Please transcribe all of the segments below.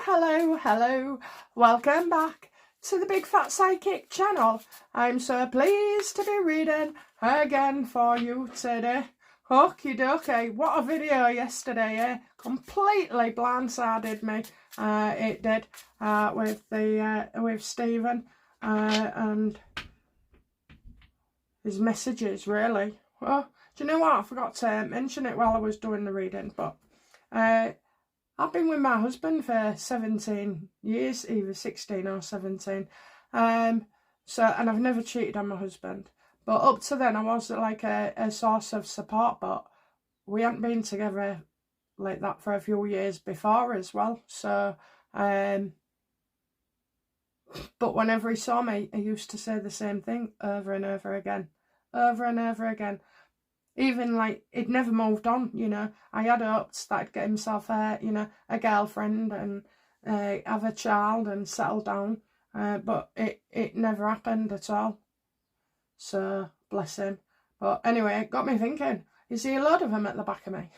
Hello. Welcome back to the Big Fat Psychic channel. I'm so pleased to be reading again for you today. Okie dokie, what a video yesterday, eh? Completely blindsided me. It did, with Stephen and his messages, really. Well, do you know what? I forgot to mention it while I was doing the reading, but I've been with my husband for 17 years, either 16 or 17. And I've never cheated on my husband. But up to then, I was like a source of support, but we hadn't been together like that for a few years before as well. So, but whenever he saw me, he used to say the same thing over and over again. Even like he'd never moved on, you know. I had hoped that he'd get himself a girlfriend and have a child and settle down, but it never happened at all. So bless him. But anyway, it got me thinking: is he a load of them at the back of me?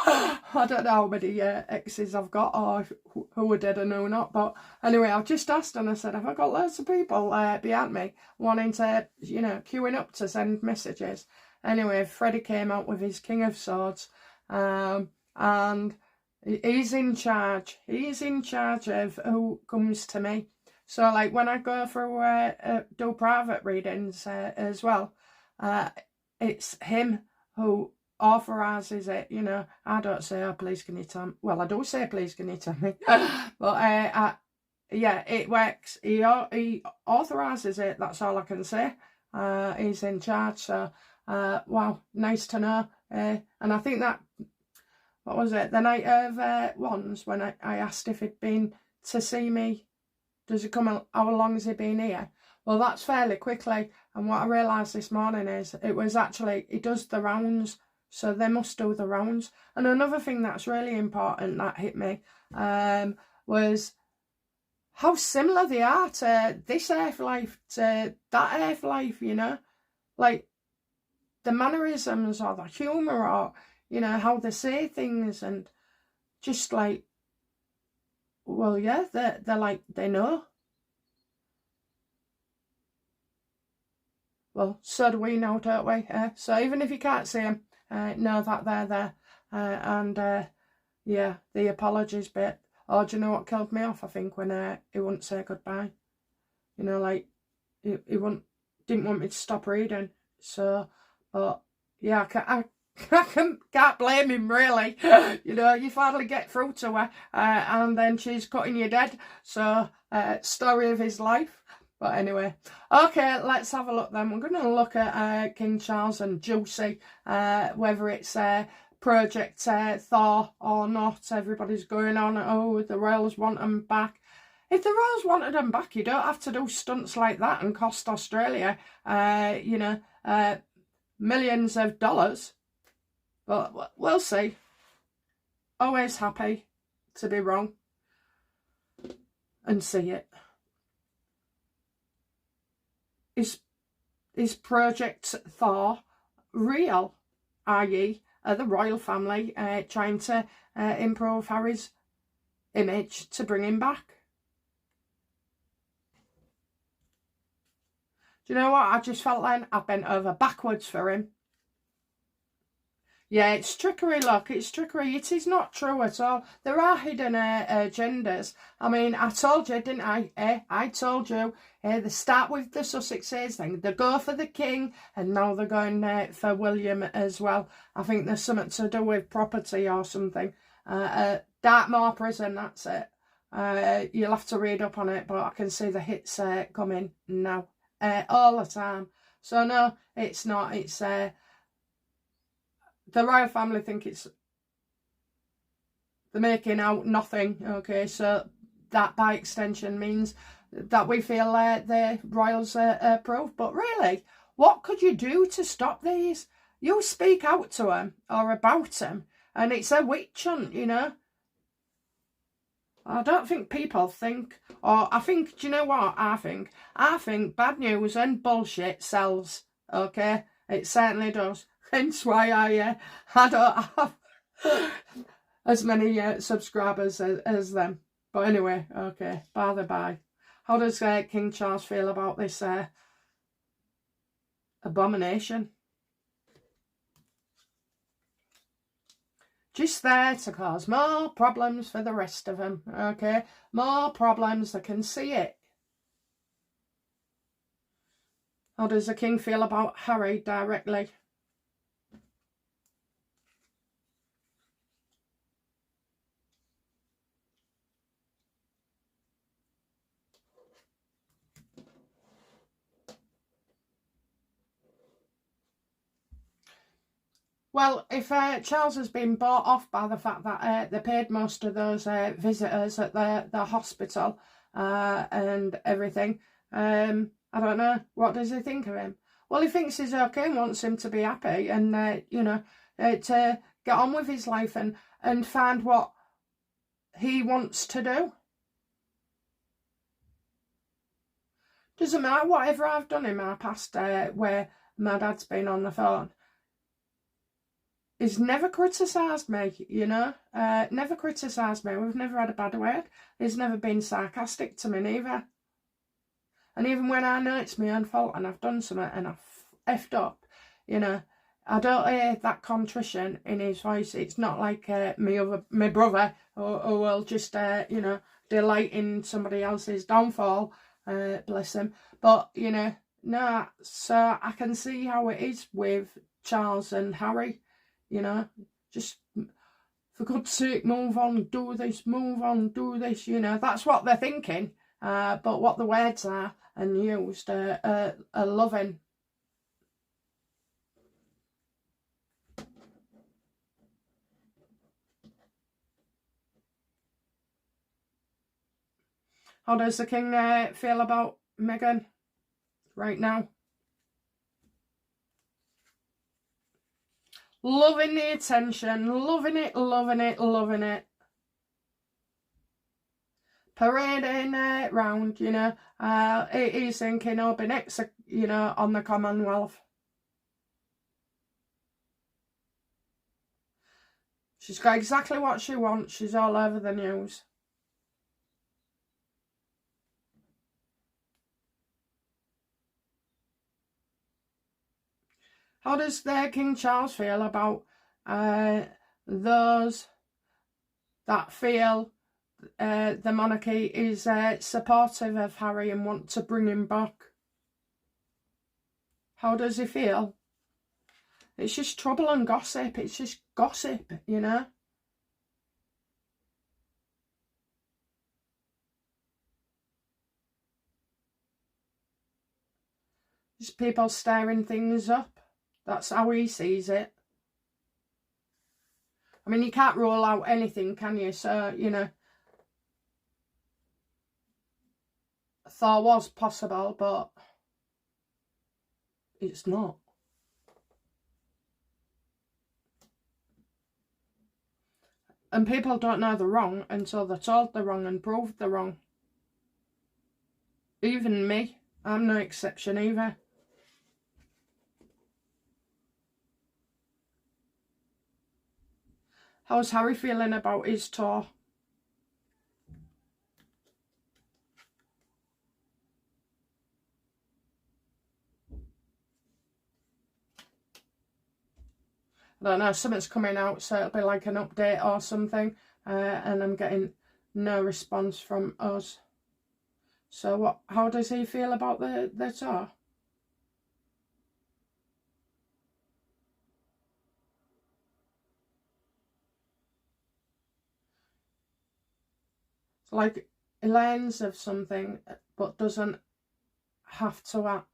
I don't know how many exes I've got or who are dead and who not. But anyway, I've just asked and I said, have I got loads of people behind me wanting to, you know, queuing up to send messages? Anyway, Freddie came out with his King of Swords, and he's in charge. He's in charge of who comes to me. So, like, when I go through do private readings as well, it's him who authorises it, you know. I don't say, oh, please can you tell me? Well, I do say, please can you tell me? But, yeah, it works. He authorises it, that's all I can say. He's in charge, so... wow, nice to know. And I think that, what was it, the night of Wands, when I asked if he'd been to see me, does he come, how long has he been here? Well, that's fairly quickly, and what I realised this morning is it was actually, he does the rounds, so they must do the rounds. And another thing that's really important that hit me was how similar they are to this earth life, to that earth life, you know, like, the mannerisms or the humour or, you know, how they say things and just like, well, yeah, they're like, they know. Well, so do we now, don't we? So even if you can't see them, know that they're there. And yeah, the apologies bit. Oh, do you know what killed me off, I think, when he wouldn't say goodbye? You know, like, he didn't want me to stop reading. So... but yeah, I can't blame him, really. You know, you finally get through to her and then she's cutting you dead. So, story of his life. But anyway, okay, let's have a look then. We're going to look at King Charles and Juicy, whether it's Project Thaw or not. Everybody's going on, oh, the royals want them back. If the royals wanted them back, you don't have to do stunts like that and cost Australia, you know, millions of dollars. But we'll see. Always happy to be wrong and see it. Is Project Thaw real? i.e. the royal family trying to improve Harry's image to bring him back? Do you know what? I just felt then I bent over backwards for him. Yeah, it's trickery, look. It's trickery. It is not true at all. There are hidden agendas. I mean, I told you, didn't I? I told you. They start with the Sussexes, then they go for the king, and now they're going for William as well. I think there's something to do with property or something. Dartmoor prison, that's it. You'll have to read up on it, but I can see the hits coming now. All the time. So no, it's not. It's the royal family think it's they're making out nothing. Okay, so that by extension means that we feel the royals approve. But really, what could you do to stop these? You speak out to them or about them, and it's a witch hunt, you know. I don't think people think, or I think, do you know what I think? I think bad news and bullshit sells, okay? It certainly does. Hence why I don't have as many subscribers as them. But anyway, okay, by the by. How does King Charles feel about this abomination? Just there to cause more problems for the rest of them, okay? More problems, they can see it. How does the King feel about Harry directly? Well, if Charles has been bought off by the fact that they paid most of those visitors at the hospital and everything, I don't know. What does he think of him? Well, he thinks he's okay and wants him to be happy and, you know, to get on with his life and find what he wants to do. Doesn't matter whatever I've done in my past where my dad's been on the phone. He's never criticised me, you know, never criticised me. We've never had a bad word. He's never been sarcastic to me neither. And even when I know it's my own fault and I've done something and I've effed up, you know, I don't hear that contrition in his voice. It's not like my brother who will just, you know, delight in somebody else's downfall, bless him. But, you know, no, so I can see how it is with Charles and Harry. You know, just for God's sake, move on, do this, move on, do this. You know, that's what they're thinking. But what the words are and used are loving. How does the King feel about Meghan right now? Loving the attention, loving it, loving it, loving it. Parading round, you know. He's thinking, I'll be next, you know, on the Commonwealth. She's got exactly what she wants. She's all over the news. How does King Charles feel about those that feel the monarchy is supportive of Harry and want to bring him back? How does he feel? It's just trouble and gossip. It's just gossip, you know. Just people stirring things up. That's how he sees it. I mean, you can't rule out anything, can you? So, you know, Thaw was possible, but it's not. And people don't know they're wrong until they're told they're wrong and proved they're wrong. Even me. I'm no exception either. How's Harry feeling about his tour? I don't know, something's coming out, so it'll be like an update or something, and I'm getting no response from us. So how does he feel about the tour? It's like he learns of something but doesn't have to act.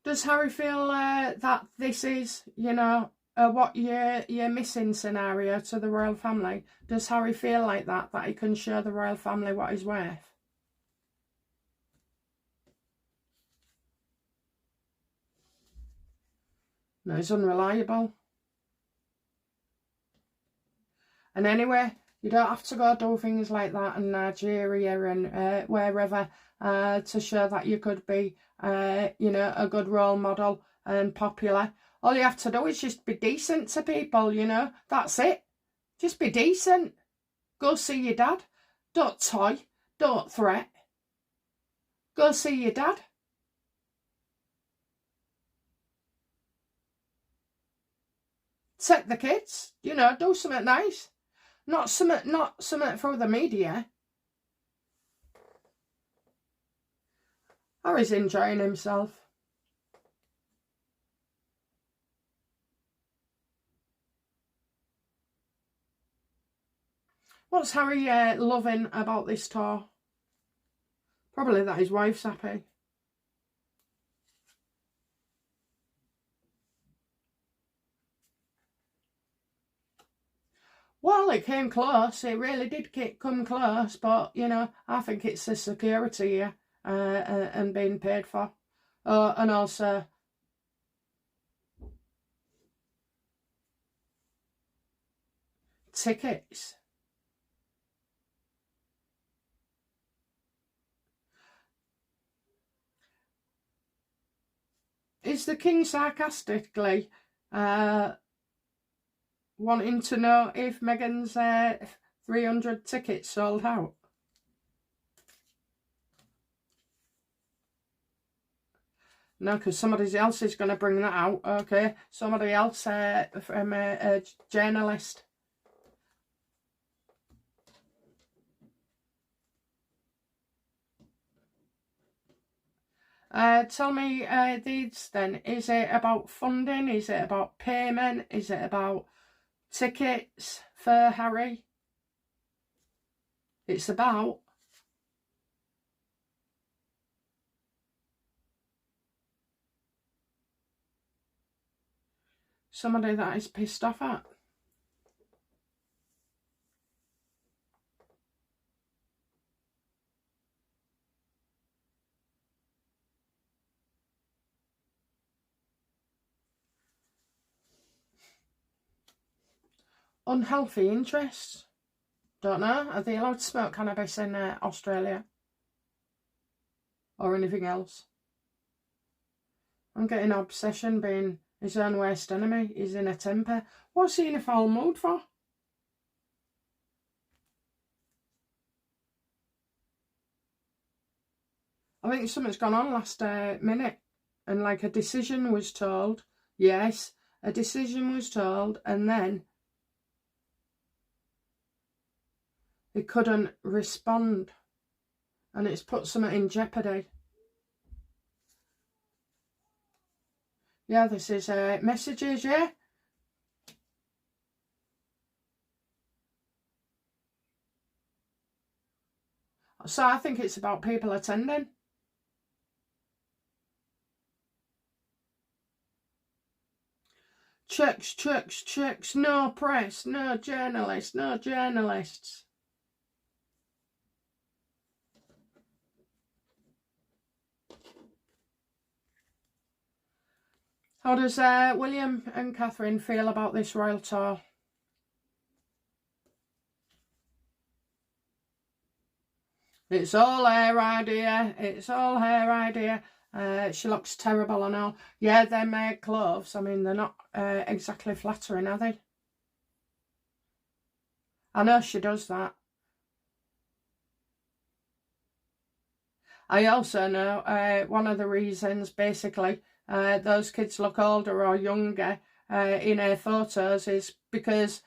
Does Harry feel that this is, you know, what you're missing scenario to the royal family? Does Harry feel like that he can show the royal family what he's worth? No, he's unreliable. And anyway, you don't have to go do things like that in Nigeria and wherever to show that you could be, you know, a good role model and popular. All you have to do is just be decent to people, you know. That's it. Just be decent. Go see your dad. Don't toy. Don't threat. Go see your dad. Take the kids, you know, do something nice. Not something for the media. Harry's enjoying himself. What's Harry loving about this tour? Probably that his wife's happy. Well, it came close. It really did come close. But, you know, I think it's the security here and being paid for. And also tickets. Is the king sarcastically wanting to know if Meghan's 300 tickets sold out? No, because somebody else is going to bring that out. Okay, somebody else from a journalist. Tell me these then. Is it about funding? Is it about payment? Is it about tickets for Harry? It's about somebody that is pissed off at. Unhealthy interests. Don't know. Are they allowed to smoke cannabis in Australia? Or anything else? I'm getting obsession being his own worst enemy. He's in a temper. What's he in a foul mood for? I think something's gone on last minute. And like a decision was told. Yes, a decision was told. And then he couldn't respond. And it's put something in jeopardy. Yeah, this is messages, yeah? So I think it's about people attending. Checks, no press, no journalists, no journalists. How does William and Catherine feel about this royal tour? It's all her idea. It's all her idea. She looks terrible and all. Yeah, they're made clothes. I mean, they're not exactly flattering, are they? I know she does that. I also know one of the reasons, basically, those kids look older or younger in her photos is because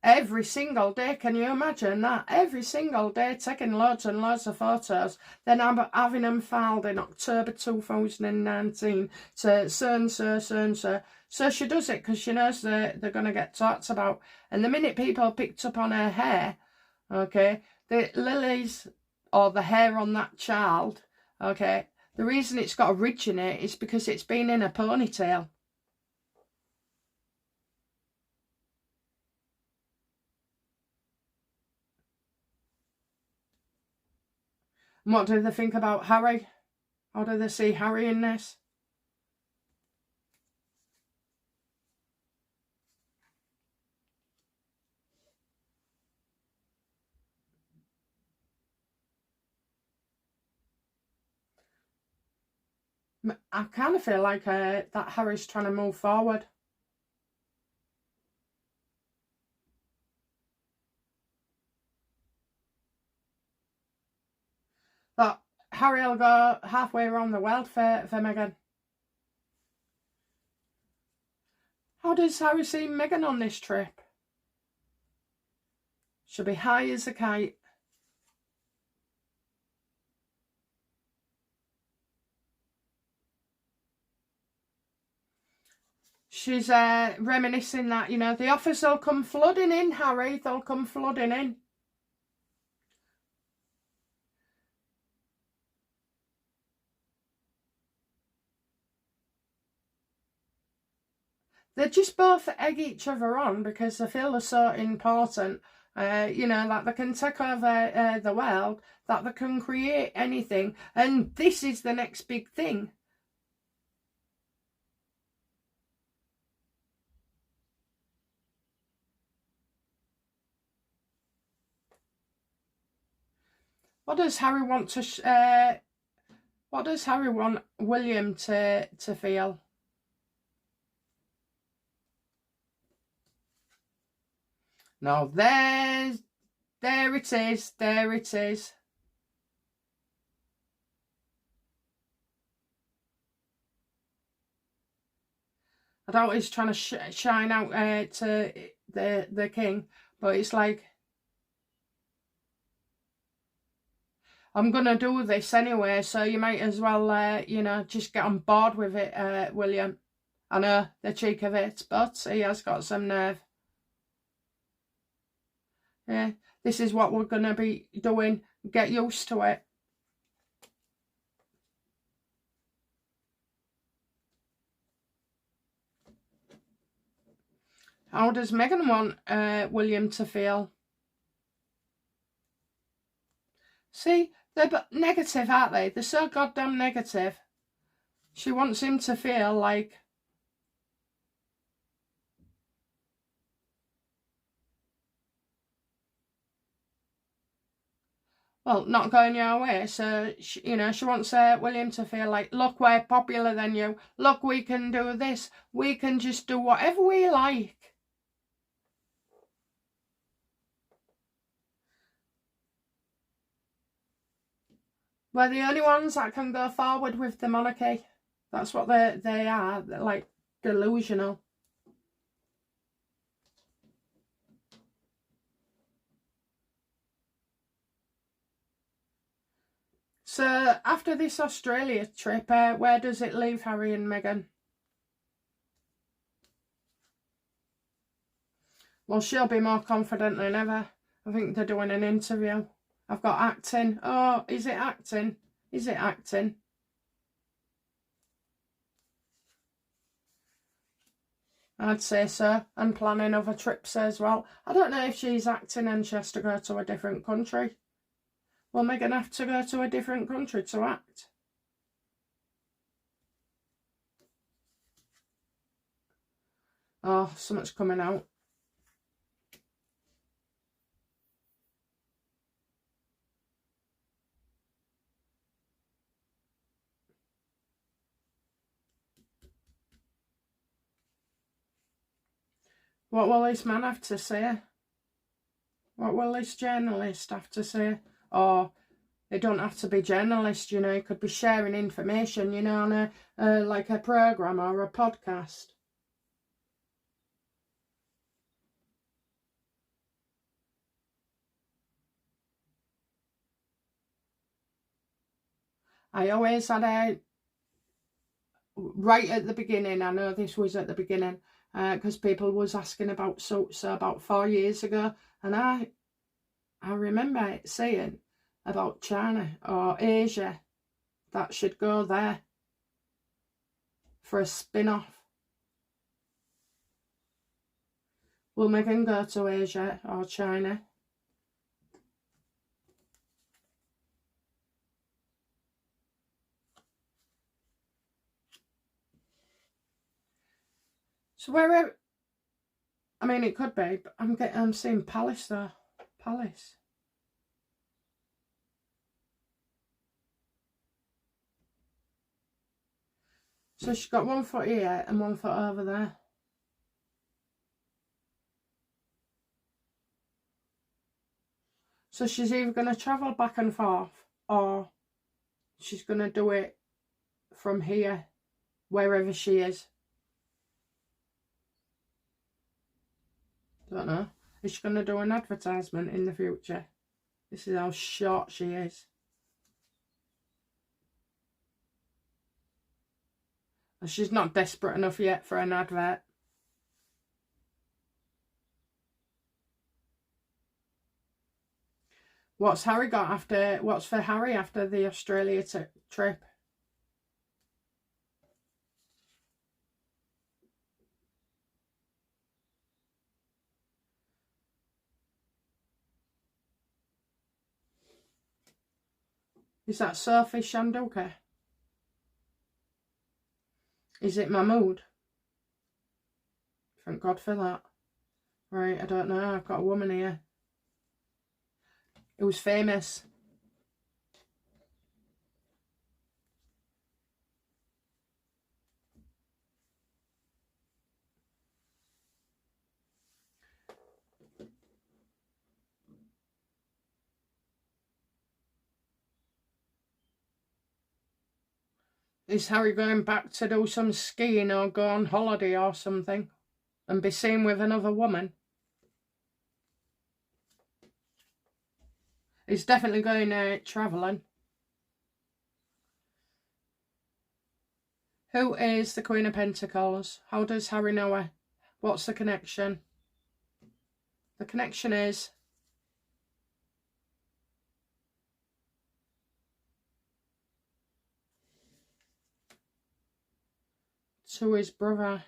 every single day, can you imagine that? Every single day taking loads and loads of photos, then having them filed in October 2019 to so and so, so and so. So she does it because she knows they're going to get talked about. And the minute people picked up on her hair, okay, the lilies or the hair on that child, okay, the reason it's got a ridge in it is because it's been in a ponytail. And what do they think about Harry? How do they see Harry in this? I kind of feel like that Harry's trying to move forward. that Harry will go halfway around the world for Meghan. How does Harry see Meghan on this trip? She'll be high as a kite. She's reminiscing that, you know, the offers will come flooding in, Harry. They'll come flooding in. They just both egg each other on because they feel they're so important. You know, that they can take over the world, that they can create anything. And this is the next big thing. What does Harry want to? What does Harry want William to feel? No, there it is. There it is. I doubt he's trying to shine out to the king, but it's like, I'm going to do this anyway, so you might as well, you know, just get on board with it, William. I know, the cheek of it, but he has got some nerve. Yeah, this is what we're going to be doing. Get used to it. How does Meghan want William to feel? See, they're negative, aren't they? They're so goddamn negative. She wants him to feel like, well, not going your way. So, you know, she wants William to feel like, look, we're popular than you. Look, we can do this. We can just do whatever we like. We're the only ones that can go forward with the monarchy. That's what they are. They're like delusional. So after this Australia trip, where does it leave Harry and Meghan? Well, she'll be more confident than ever. I think they're doing an interview. I've got acting. Oh, is it acting? Is it acting? I'd say so. And planning other trips as well. I don't know if she's acting and she has to go to a different country. Will Meghan have to go to a different country to act? Oh, something's coming out. What will this man have to say? What will this journalist have to say? Or they don't have to be journalists, you know. He could be sharing information, you know, on like a programme or a podcast. I always had right at the beginning, I know this was at the beginning, because people was asking about suits about 4 years ago, and I remember saying about China or Asia that should go there for a spin-off. Will Meghan go to Asia or China? So wherever, I mean, it could be, but I'm seeing Palace though. Palace. So she's got 1 foot here and 1 foot over there. So she's either going to travel back and forth or she's going to do it from here, wherever she is. Don't know. Is she going to do an advertisement in the future? This is how short she is. And she's not desperate enough yet for an advert. What's Harry got after? What's for Harry after the Australia trip? Is that Sophie Shanduka? Is it Mahmood? Thank God for that. Right, I don't know. I've got a woman here. It was famous. Is Harry going back to do some skiing or go on holiday or something and be seen with another woman? He's definitely going travelling. Who is the Queen of Pentacles? How does Harry know her? What's the connection? The connection is to his brother.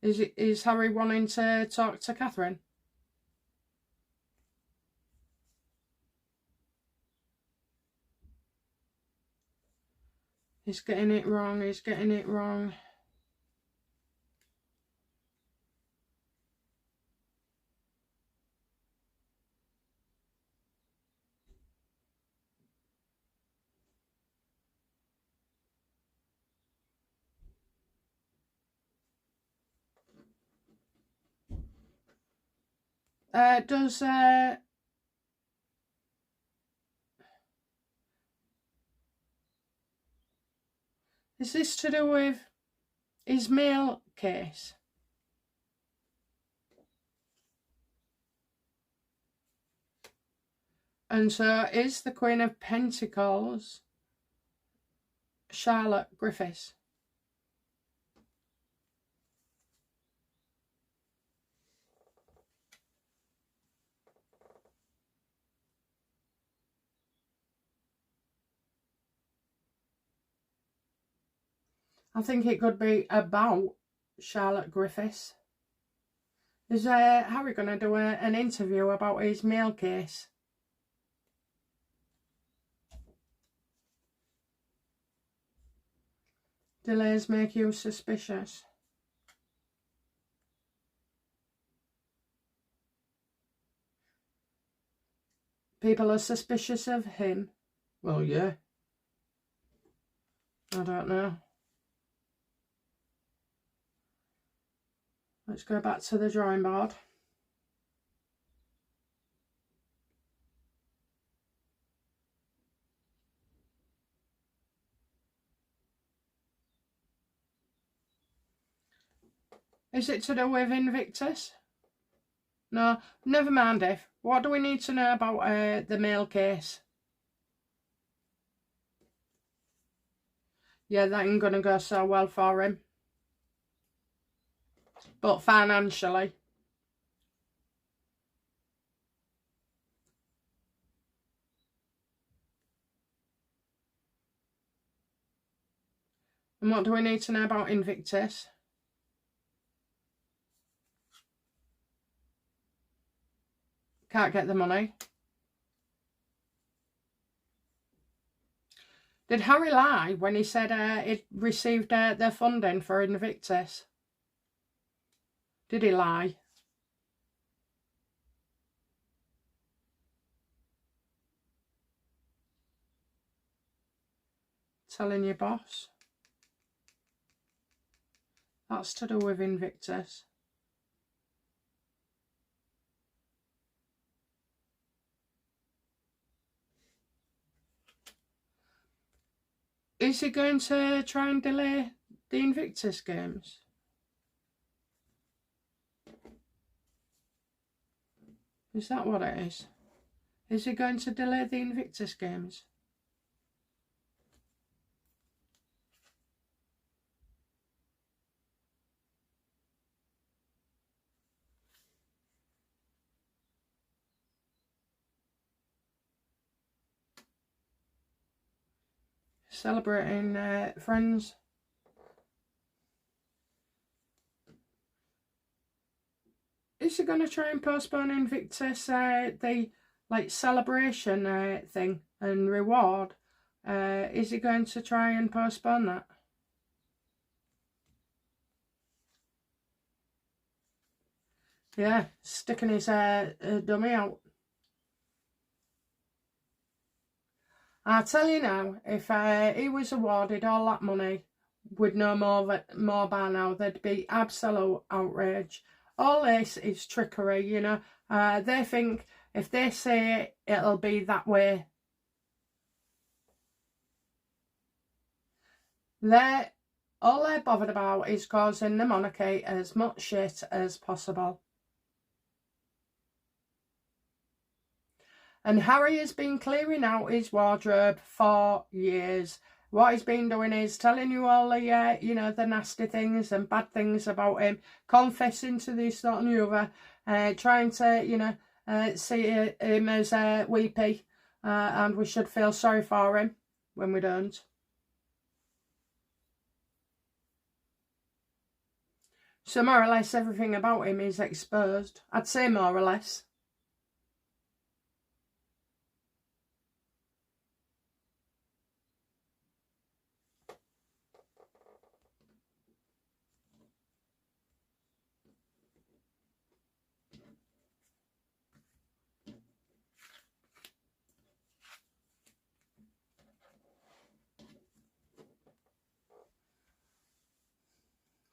Is Harry wanting to talk to Catherine? He's getting it wrong, he's getting it wrong. Is this to do with his mail case? And so is the Queen of Pentacles Charlotte Griffiths? I think it could be about Charlotte Griffiths. Is Harry going to do an interview about his mail case? Delays make you suspicious. People are suspicious of him. Well, yeah. I don't know. Let's go back to the drawing board. Is it to do with Invictus? No, never mind, If. What do we need to know about the mail case? Yeah, that ain't gonna go so well for him. But financially. And what do we need to know about Invictus? Can't get the money. Did Harry lie when he said he'd received their funding for Invictus? Did he lie? Telling your boss. That's to do with Invictus. Is he going to try and delay the Invictus Games? Is that what it is? Is he going to delay the Invictus Games? Celebrating friends. Is he going to try and postpone Invictus, the like celebration thing and reward? Is he going to try and postpone that? Yeah, sticking his dummy out. I tell you now, if he was awarded all that money with no more by now, there'd be absolute outrage. All this is trickery, you know. They think if they say it'll be that way, all they're bothered about is causing the monarchy as much shit as possible. And Harry has been clearing out his wardrobe for years. What he's been doing is telling you all the, you know, the nasty things and bad things about him, confessing to this, that and the other, trying to, you know, see him as weepy, and we should feel sorry for him when we don't. So more or less everything about him is exposed. I'd say more or less.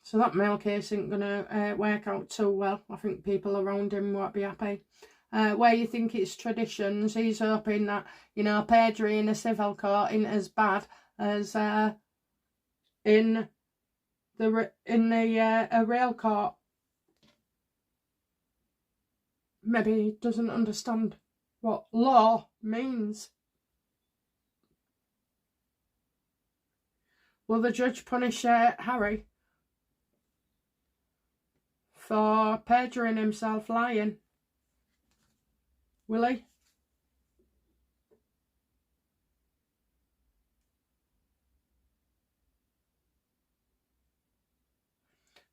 So that mail case isn't going to work out too well. I think people around him won't be happy. Where you think it's traditions, he's hoping that, you know, perjury in a civil court isn't as bad as in a real court. Maybe he doesn't understand what law means. Will the judge punish Harry for perjuring himself, lying? Will he? I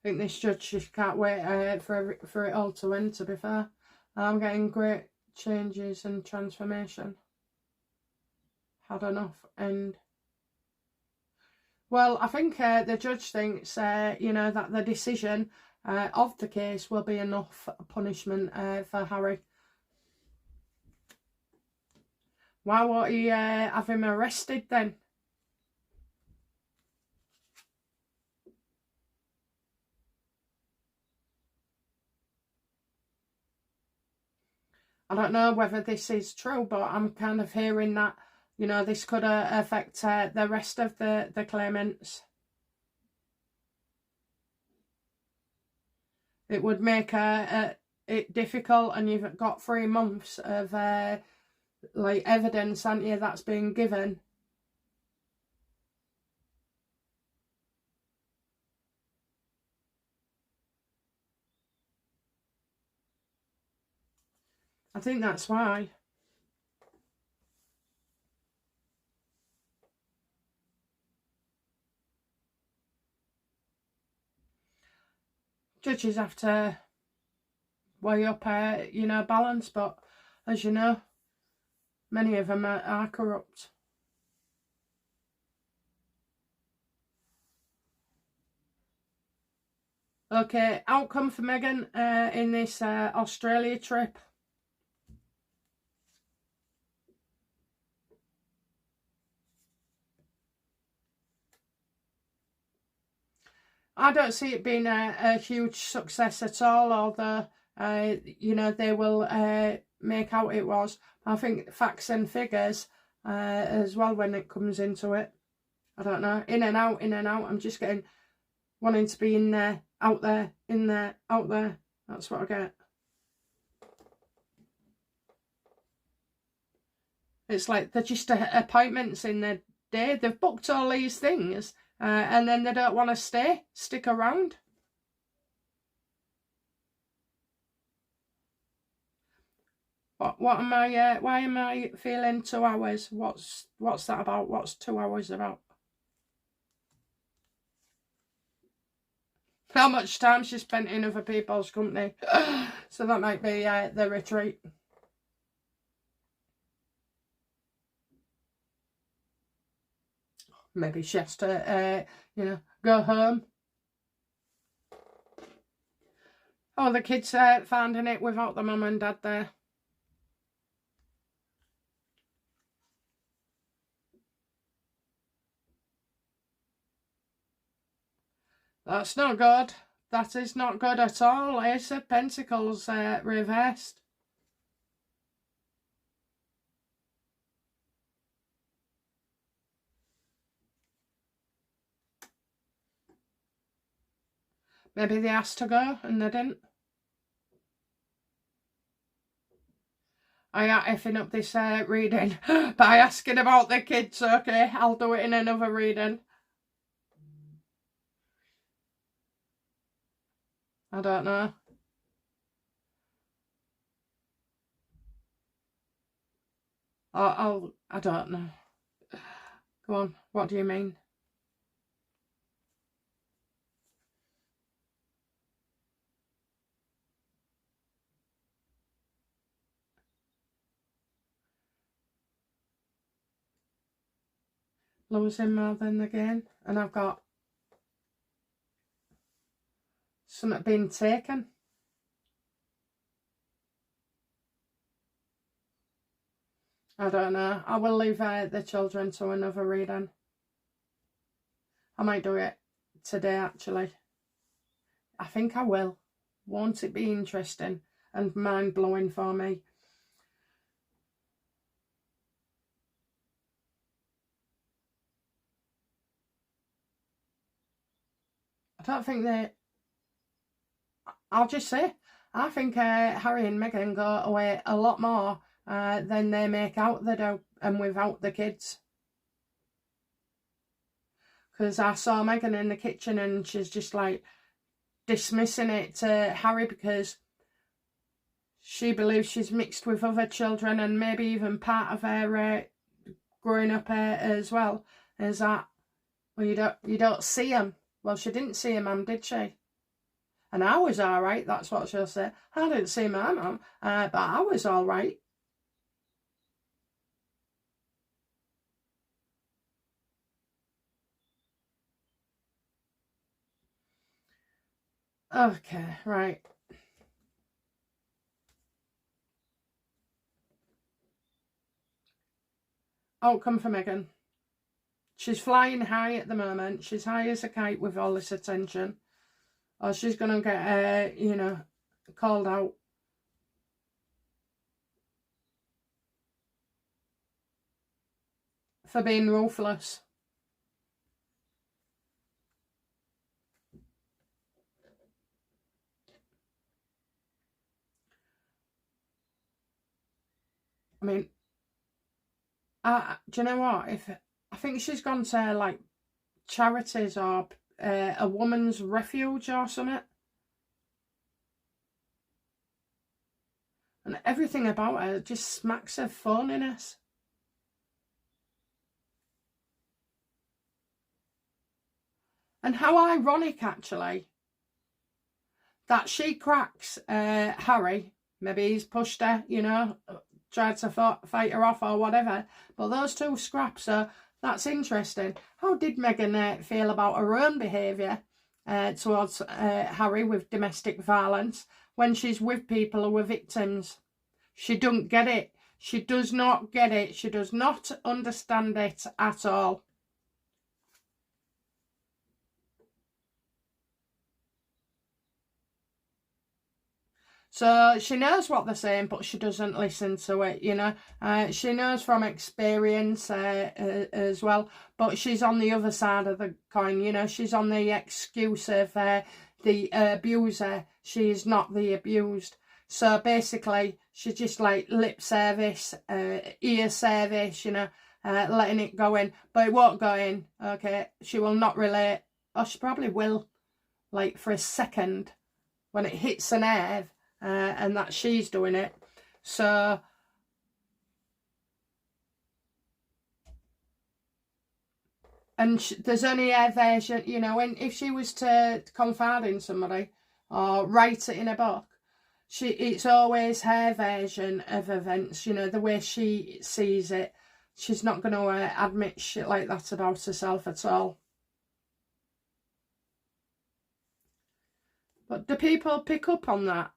think this judge just can't wait for it all to end, to be fair. I'm getting great changes and transformation. Had enough. And well, I think the judge thinks, you know, that the decision of the case will be enough punishment for Harry. Why won't he have him arrested then? I don't know whether this is true, but I'm kind of hearing that, you know, this could affect the rest of the claimants. It would make it difficult, and you've got 3 months of like evidence, haven't you, that's been given. I think that's why. Judges have to weigh up, you know, balance, but as you know, many of them are corrupt. Okay, outcome for Meghan in this Australia trip. I don't see it being a huge success at all, although, you know, they will make out it was. I think facts and figures as well when it comes into it. I don't know. In and out, in and out. I'm just getting, wanting to be in there, out there, in there, out there. That's what I get. It's like they're just appointments in their day. They've booked all these things and then they don't want to stick around. What am I, why am I feeling 2 hours? What's that about? What's 2 hours about? How much time she spent in other people's company. So that might be the retreat. Maybe she has to, you know, go home. Oh, the kids finding it without the mum and dad there. That's not good. That is not good at all. Ace of Pentacles reversed. Maybe they asked to go and they didn't. I ain't effing up this reading by asking about the kids, okay? I'll do it in another reading. I don't know. I don't know. Go on, what do you mean? Losing more than the gain, and I've got something being taken. I don't know. I will leave the children to another reading. I might do it today, actually. I think I will. Won't it be interesting and mind-blowing for me? I don't think they... I'll just say, I think Harry and Meghan go away a lot more than they make out they do, and without the kids. Because I saw Meghan in the kitchen and she's just like dismissing it to Harry because she believes she's mixed with other children and maybe even part of her growing up as well. Is that, well, you don't see him. Well, she didn't see her mum, did she? And I was all right, that's what she'll say. I didn't see my mum, but I was all right. Okay, right. Outcome for Meghan. She's flying high at the moment. She's high as a kite with all this attention. Or she's going to get, you know, called out. For being ruthless. I mean, do you know what? I think she's gone to like charities or a woman's refuge or something. And everything about her just smacks of phoniness. And how ironic, actually, that she cracks Harry. Maybe he's pushed her, you know, tried to fight her off or whatever. But those two scraps, so that's interesting. How did Meghan feel about her own behaviour towards Harry with domestic violence when she's with people who are victims? She don't get it. She does not get it. She does not understand it at all. So she knows what they're saying, but she doesn't listen to it, you know. She knows from experience as well, but she's on the other side of the coin, you know. She's on the excuse of the abuser. She's not the abused. So basically, she's just like lip service, ear service, you know, letting it go in. But it won't go in, okay? She will not relate. Or she probably will, like for a second, when it hits a nerve. And that she's doing it. So and there's only her version, you know. When if she was to confide in somebody or write it in a book, it's always her version of events, you know, the way she sees it. She's not going to admit shit like that about herself at all. But do people pick up on that?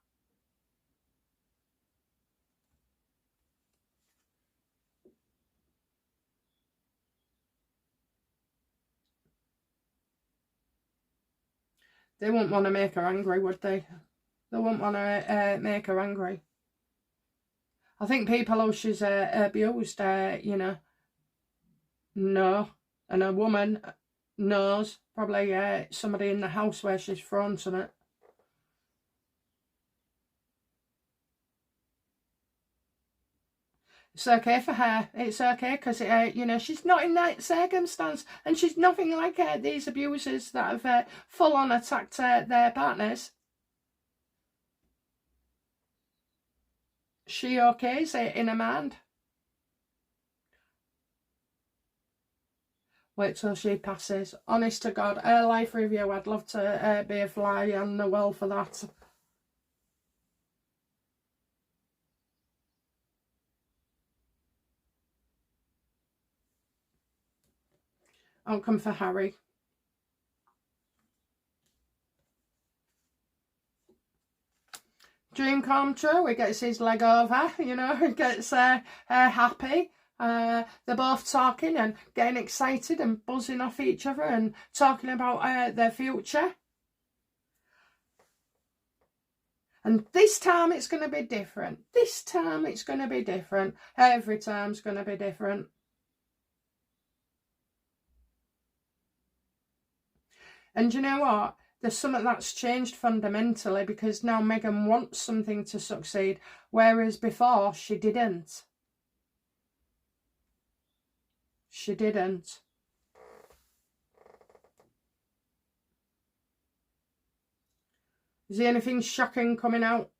They wouldn't want to make her angry, would they? They wouldn't want to make her angry. I think people who she's abused, you know, know. And a woman knows, probably somebody in the house where she's thrown something. It's okay for her. It's okay because, you know, she's not in that circumstance. And she's nothing like these abusers that have full on attacked their partners. She okays it in her mind. Wait till she passes. Honest to God, her life review, I'd love to be a fly on the wall for that. I'll come for Harry. Dream come true. He gets his leg over, you know, he gets happy. They're both talking and getting excited and buzzing off each other and talking about their future. And this time it's going to be different. This time it's going to be different. Every time's going to be different. And you know what? There's something that's changed fundamentally because now Meghan wants something to succeed, whereas before she didn't. She didn't. Is there anything shocking coming out?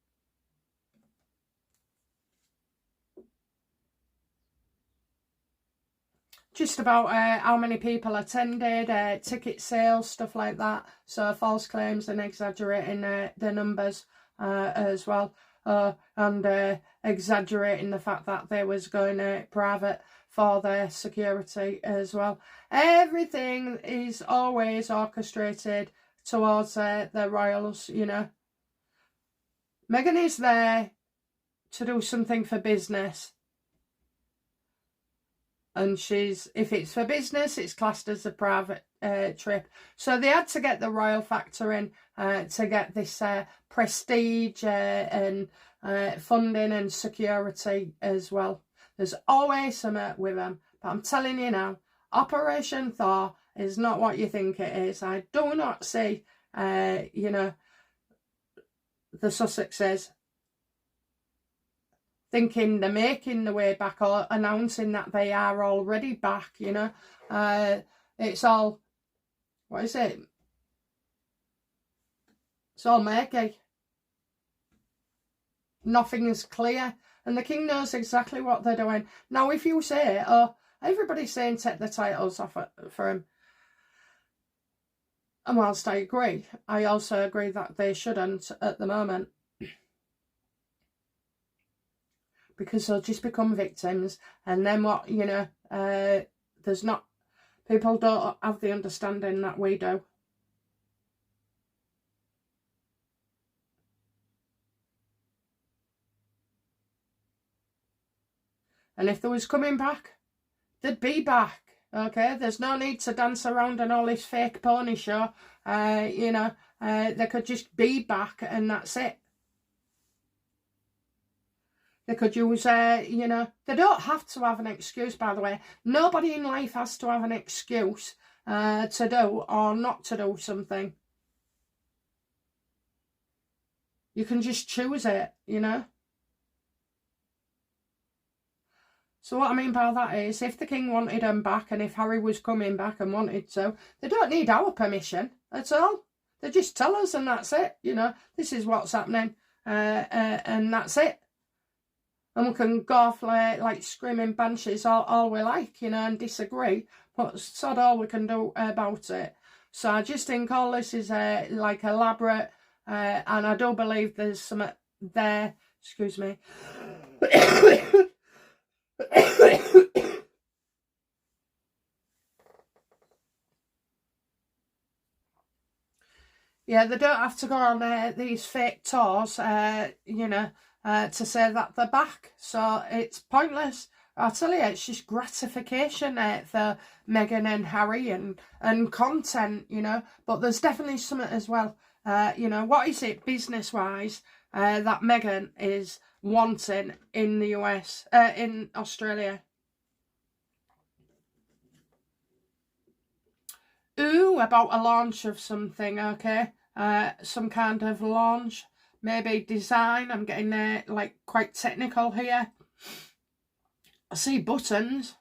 Just about how many people attended, ticket sales, stuff like that. So false claims and exaggerating the numbers as well. And exaggerating the fact that they was going private for their security as well. Everything is always orchestrated towards the royals, you know. Meghan is there to do something for business. And if it's for business, it's classed as a private trip. So they had to get the royal factor in to get this prestige and funding and security as well. There's always something with them. But I'm telling you now, Operation Thaw is not what you think it is. I do not see, you know, the Sussexes thinking they're making the way back or announcing that they are already back, you know. It's all, what is it? It's all murky. Nothing is clear. And the king knows exactly what they're doing. Now, if you say, oh, everybody's saying take the titles off for him. And whilst I agree, I also agree that they shouldn't at the moment. Because they'll just become victims. And then what, you know, there's not, people don't have the understanding that we do. And if they was coming back, they'd be back. Okay, there's no need to dance around and all this fake pony show. You know, they could just be back and that's it. They could use, you know, they don't have to have an excuse, by the way. Nobody in life has to have an excuse to do or not to do something. You can just choose it, you know. So what I mean by that is, if the king wanted them back and if Harry was coming back and wanted to, they don't need our permission at all. They just tell us and that's it, you know. This is what's happening and that's it. And we can go off like screaming banshees all we like, you know, and disagree. But it's not all we can do about it. So I just think all this is like elaborate. And I do believe there's some there. Excuse me. Yeah, they don't have to go on these fake tours, you know, to say that they're back. So it's pointless. I tell you, it's just gratification for Meghan and Harry and content, you know. But there's definitely something as well. You know, what is it business-wise that Meghan is wanting in the US, in Australia? Ooh, about a launch of something, okay? Some kind of launch, maybe design. I'm getting like quite technical here. I see buttons.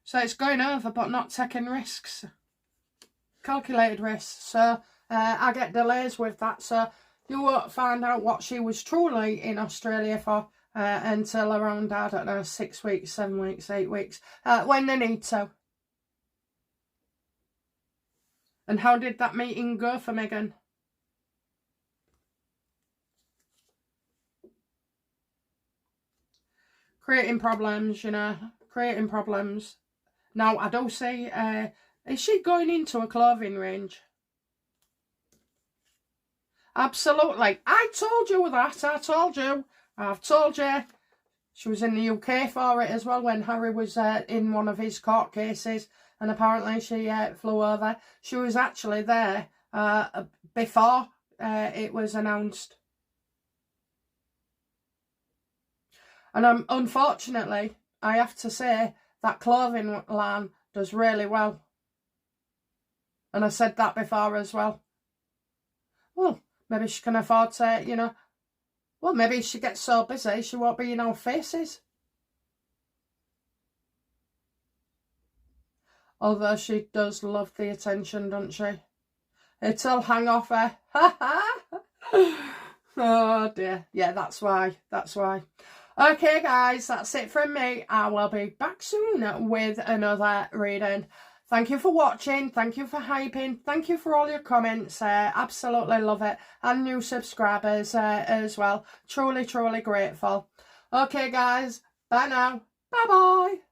So it's going over but not taking risks. Calculated risks. So I get delays with that. So you won't find out what she was truly in Australia for until around, I don't know, 6 weeks, 7 weeks, 8 weeks, when they need to. And how did that meeting go for Meghan? Creating problems, you know, creating problems. Now, I do see, is she going into a clothing range? Absolutely. I told you that. I told you. I've told you. She was in the UK for it as well when Harry was in one of his court cases. And apparently she flew over. She was actually there before it was announced. And unfortunately, I have to say, that clothing line does really well. And I said that before as well. Well, maybe she can afford to, you know, well, maybe she gets so busy she won't be in our faces. Although she does love the attention, doesn't she? It'll hang off her. Oh dear. Yeah, that's why. That's why. Okay, guys, that's it from me. I will be back soon with another reading. Thank you for watching. Thank you for hyping. Thank you for all your comments. Absolutely love it. And new subscribers as well. Truly, truly grateful. Okay, guys. Bye now. Bye-bye.